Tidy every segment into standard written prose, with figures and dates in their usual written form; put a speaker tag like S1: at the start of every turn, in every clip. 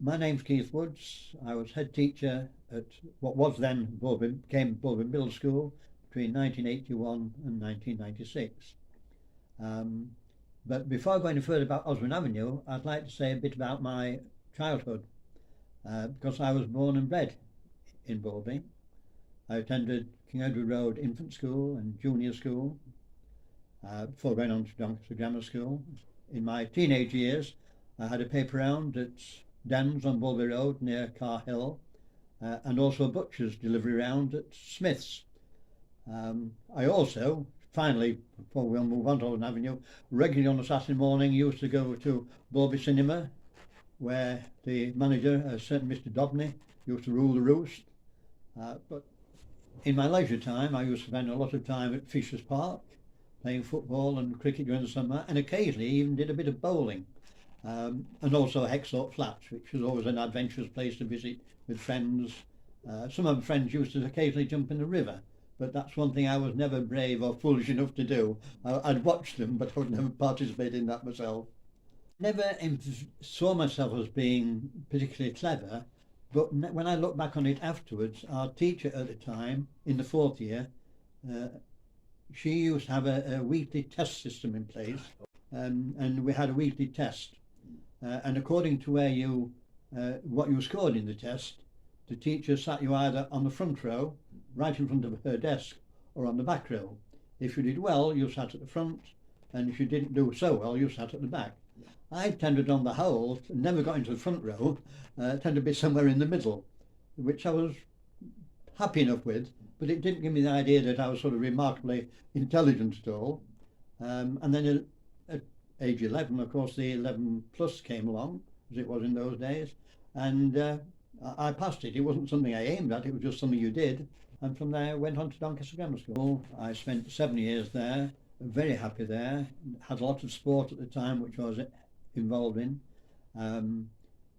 S1: My name's Keith Woods. I was head teacher at what was then Balby, became Balby Middle School between 1981 and 1996. But before going any further about Oswin Avenue, I'd like to say a bit about my childhood, because I was born and bred in Balby. I attended King Edward Road Infant School and Junior School before going on to Doncaster Grammar School. In my teenage years, I had a paper round at Dens on Balby Road near Car Hill, and also a butcher's delivery round at Smith's. I also, finally, before we'll move on to Oswin Avenue, regularly on a Saturday morning used to go to Balby Cinema, where the manager, a certain Mr. Dobney, used to rule the roost. But in my leisure time, I used to spend a lot of time at Fisher's Park, playing football and cricket during the summer, and occasionally even did a bit of bowling. And also Hexthorpe Flats, which was always an adventurous place to visit with friends. Some of my friends used to occasionally jump in the river, but that's one thing I was never brave or foolish enough to do. I'd watch them, but I would never participate in that myself. Never saw myself as being particularly clever, but when I look back on it afterwards, our teacher at the time, in the fourth year, she used to have a weekly test system in place, and we had a weekly test. And according to where you, what you scored in the test, the teacher sat you either on the front row, right in front of her desk, or on the back row. If you did well, you sat at the front, and if you didn't do so well, you sat at the back. I tended on the whole, never got into the front row, tended to be somewhere in the middle, which I was happy enough with, but it didn't give me the idea that I was sort of remarkably intelligent at all. And then at age 11, of course, the 11 plus came along, as it was in those days, and I passed it. It wasn't something I aimed at, it was just something you did. And from there I went on to Doncaster Grammar School. I spent 7 years there, very happy there, had a lot of sport at the time which I was involved in.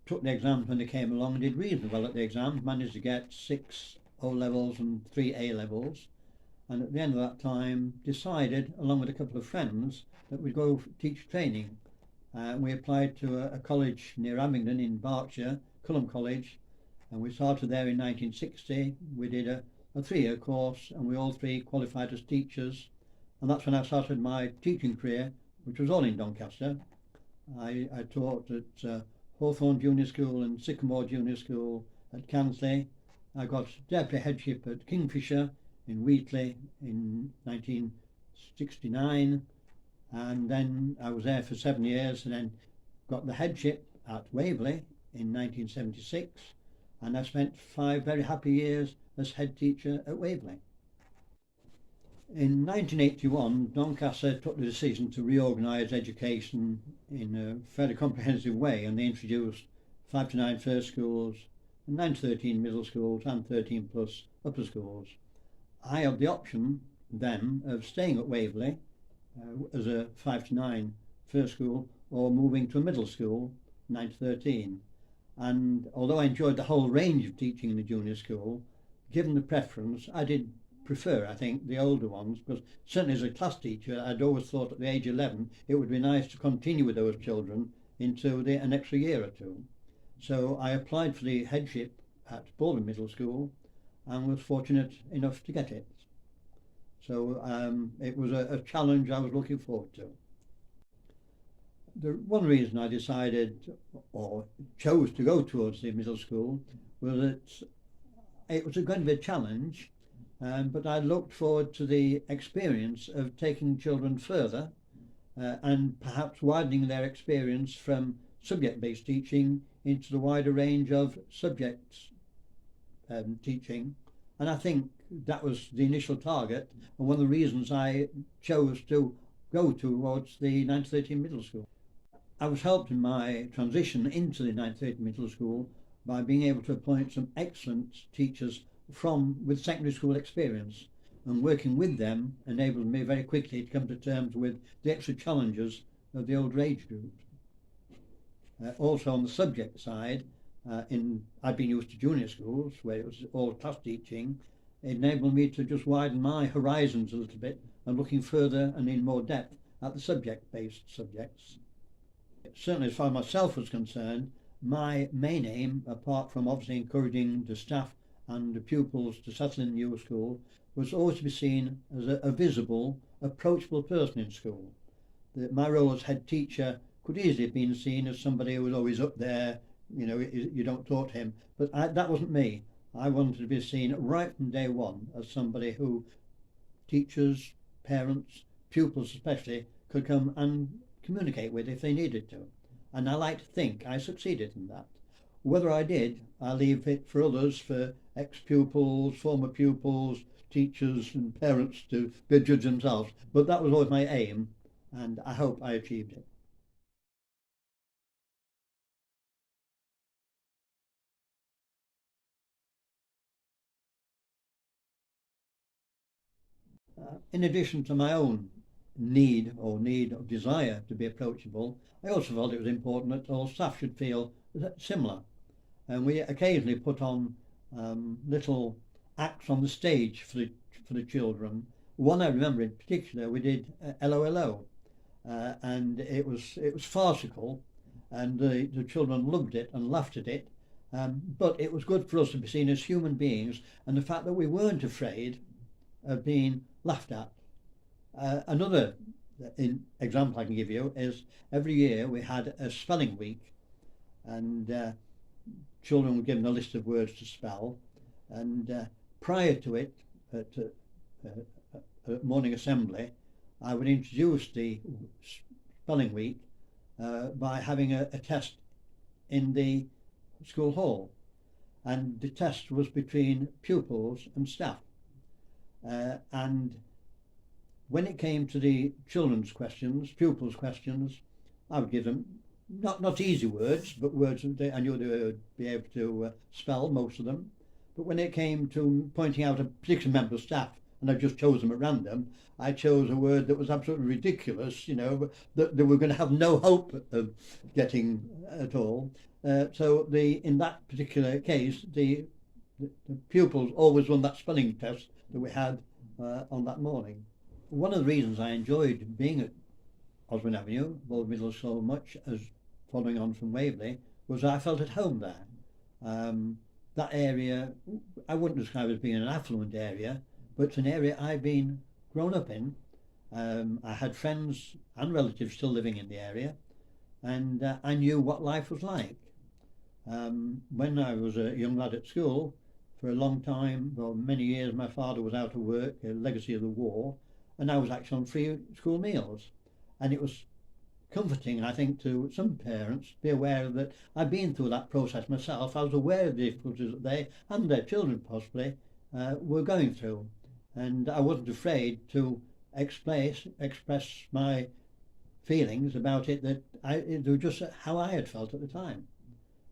S1: Took the exams when they came along and did reasonably well at the exams, managed to get 6 O levels and 3 A levels. And at the end of that time decided, along with a couple of friends, that we'd go teach training. We applied to a college near Abingdon in Berkshire, Culham College, and we started there in 1960. We did a 3-year course and we all three qualified as teachers, and that's when I started my teaching career, which was all in Doncaster. I taught at Hawthorne Junior School and Sycamore Junior School at Cansley. I got deputy headship at Kingfisher in Wheatley in 1969, and then I was there for 7 years, and then got the headship at Waverley in 1976, and I spent 5 very happy years as head teacher at Waverley. In 1981, Doncaster took the decision to reorganise education in a fairly comprehensive way, and they introduced 5 to 9 first schools, 9 to 13 middle schools, and 13 plus upper schools. I had the option then of staying at Waverley as a 5 to 9 first school, or moving to a middle school, 9 to 13. And although I enjoyed the whole range of teaching in the junior school, given the preference, I did prefer, I think, the older ones, because certainly as a class teacher, I'd always thought at the age of 11 it would be nice to continue with those children into an extra year or two. So I applied for the headship at Balby Middle School and was fortunate enough to get it. So it was a challenge I was looking forward to. The one reason I decided or chose to go towards the middle school was that it was going to be a challenge, but I looked forward to the experience of taking children further and perhaps widening their experience from subject-based teaching into the wider range of subjects teaching. And I think that was the initial target, and one of the reasons I chose to go towards the 9 to 13 middle school. I was helped in my transition into the 9 to 13 middle school by being able to appoint some excellent teachers with secondary school experience, and working with them enabled me very quickly to come to terms with the extra challenges of the older age group. Also on the subject side, I'd been used to junior schools where it was all class teaching. It enabled me to just widen my horizons a little bit and looking further and in more depth at the subject-based subjects. Certainly as far as myself was concerned, my main aim, apart from obviously encouraging the staff and the pupils to settle in the new school, was always to be seen as a visible, approachable person in school. My role as head teacher could easily have been seen as somebody who was always up there, you know, you don't talk to him. But that wasn't me. I wanted to be seen right from day one as somebody who teachers, parents, pupils especially, could come and communicate with if they needed to. And I like to think I succeeded in that. Whether I did, I leave it for others, for ex-pupils, former pupils, teachers and parents to be judge themselves. But that was always my aim, and I hope I achieved it. In addition to my own need of desire to be approachable, I also felt it was important that all staff should feel similar. And we occasionally put on little acts on the stage for the children. One I remember in particular, we did LOLO, and it was farcical, and the children loved it and laughed at it. But it was good for us to be seen as human beings, and the fact that we weren't afraid of being laughed at. Another example I can give you is every year we had a spelling week, and children were given a list of words to spell, and prior to it, at morning assembly, I would introduce the spelling week by having a test in the school hall, and the test was between pupils and staff. And when it came to the children's questions, pupils' questions, I would give them not easy words, but words that I knew they would be able to spell, most of them. But when it came to pointing out a particular member of staff, and I just chose them at random, I chose a word that was absolutely ridiculous, you know, that they were going to have no hope of getting at all. So in that particular case, the pupils always won that spelling test that we had on that morning. One of the reasons I enjoyed being at Oswin Avenue, Balby Middle, so much as following on from Waverley, was I felt at home there. That area, I wouldn't describe as being an affluent area, but it's an area I've been grown up in. I had friends and relatives still living in the area, and I knew what life was like. When I was a young lad at school, for a long time, well, many years, my father was out of work, a legacy of the war, and I was actually on free school meals. And it was comforting, I think, to some parents to be aware that I'd been through that process myself. I was aware of the difficulties that they and their children possibly were going through, and I wasn't afraid to express my feelings about it, that it was just how I had felt at the time.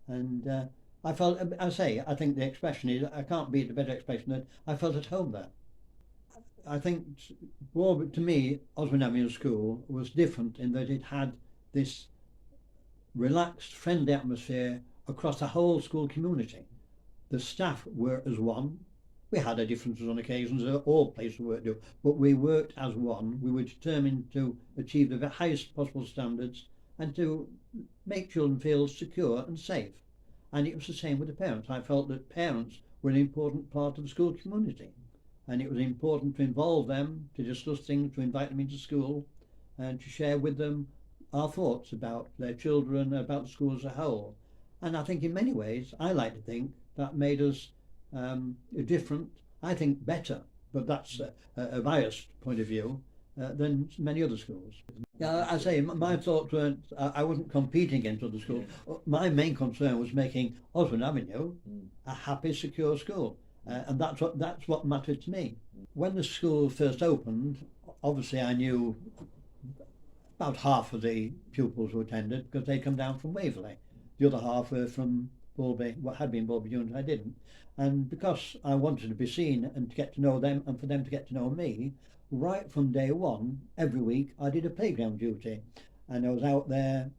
S1: And I think the expression is, I can't beat the better expression, that I felt at home there. I think, well, to me, Oswin Avenue School was different in that it had this relaxed, friendly atmosphere across the whole school community. The staff were as one. We had our differences on occasions, all places work do, but we worked as one. We were determined to achieve the highest possible standards and to make children feel secure and safe. And it was the same with the parents. I felt that parents were an important part of the school community, and it was important to involve them, to discuss things, to invite them into school, and to share with them our thoughts about their children, about the school as a whole. And I think in many ways, I like to think, that made us different, I think better, but that's a biased point of view, than many other schools. Yeah, I say my thoughts weren't, I wasn't competing against other schools. My main concern was making Oswin Avenue a happy, secure school. And that's what mattered to me. When the school first opened, obviously I knew about half of the pupils who attended because they come down from Waverley. The other half were from Balby, what had been Balby Juniors, I didn't. And because I wanted to be seen and to get to know them and for them to get to know me, right from day one, every week I did a playground duty. And I was out there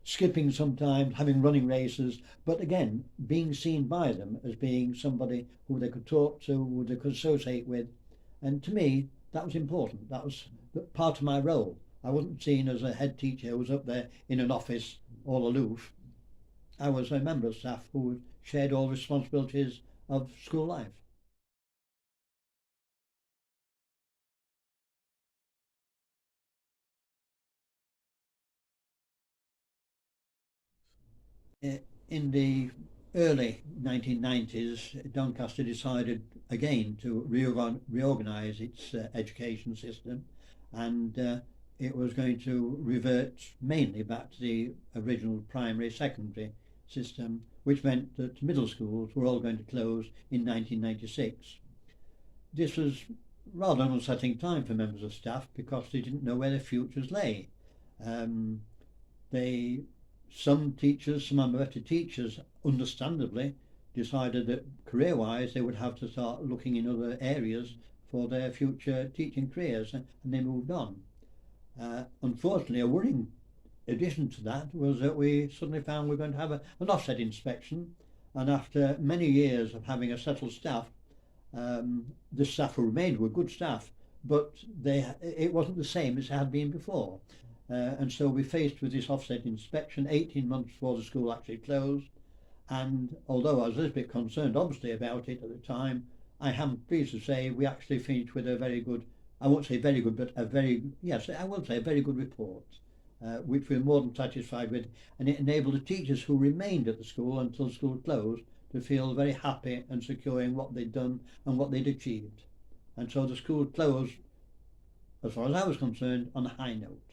S1: skipping sometimes, having running races, but again, being seen by them as being somebody who they could talk to, who they could associate with. And to me, that was important. That was part of my role. I wasn't seen as a head teacher who was up there in an office all aloof. I was a member of staff who shared all responsibilities of school life. In the early 1990s, Doncaster decided again to reorganise its education system, and it was going to revert mainly back to the original primary secondary system, which meant that middle schools were all going to close in 1996. This was rather an unsettling time for members of staff because they didn't know where their futures lay. Um, they Some teachers, some unvetted teachers, understandably decided that career-wise they would have to start looking in other areas for their future teaching careers, and they moved on. Unfortunately, a worrying addition to that was that we suddenly found we were going to have an offset inspection, and after many years of having a settled staff, the staff who remained were good staff, but it wasn't the same as it had been before. And so we faced with this offset inspection 18 months before the school actually closed. And although I was a little bit concerned, obviously, about it at the time, I am pleased to say we actually finished with a very good, I won't say very good, but yes, I will say a very good report, which we're more than satisfied with. And it enabled the teachers who remained at the school until school closed to feel very happy and secure in what they'd done and what they'd achieved. And so the school closed, as far as I was concerned, on a high note.